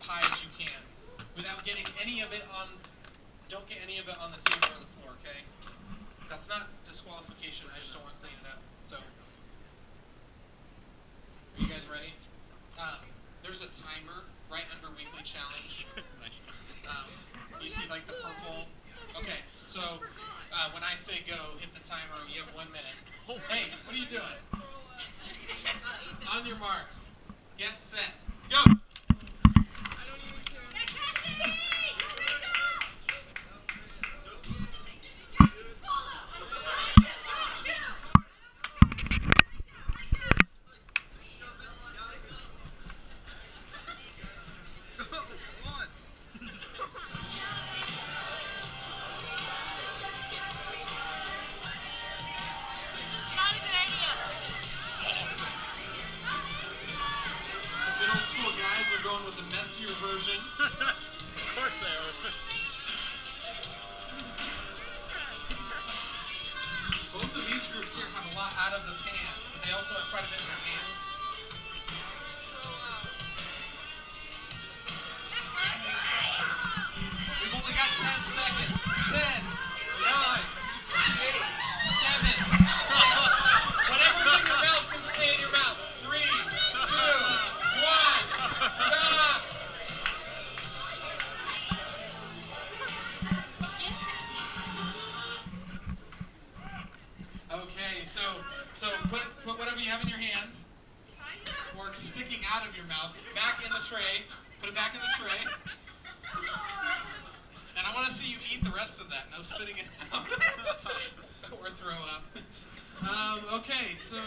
high as you can, without getting any of it on. Don't get any of it on the table or the floor, okay? That's not disqualification. I just don't want to clean it up. So, are you guys ready? There's a timer right under weekly challenge. Nice. You see like the purple. Okay, so when I say go, hit the timer. You have 1 minute. Hey, what are you doing? On your marks, get set, go! Going with the messier version. Of course they are. Both of these groups here have a lot out of the pan, but they also have quite a bit in their hands. We've only got 10 seconds. 10, 9, 8, 7, 6. Whatever's in your mouth can stay in your mouth. 3, 2, 1. Stop! Okay, so put whatever you have in your hand, or sticking out of your mouth, back in the tray. Put it back in the tray. And I want to see you eat the rest of that. No spitting it out. Or throw up. Okay, so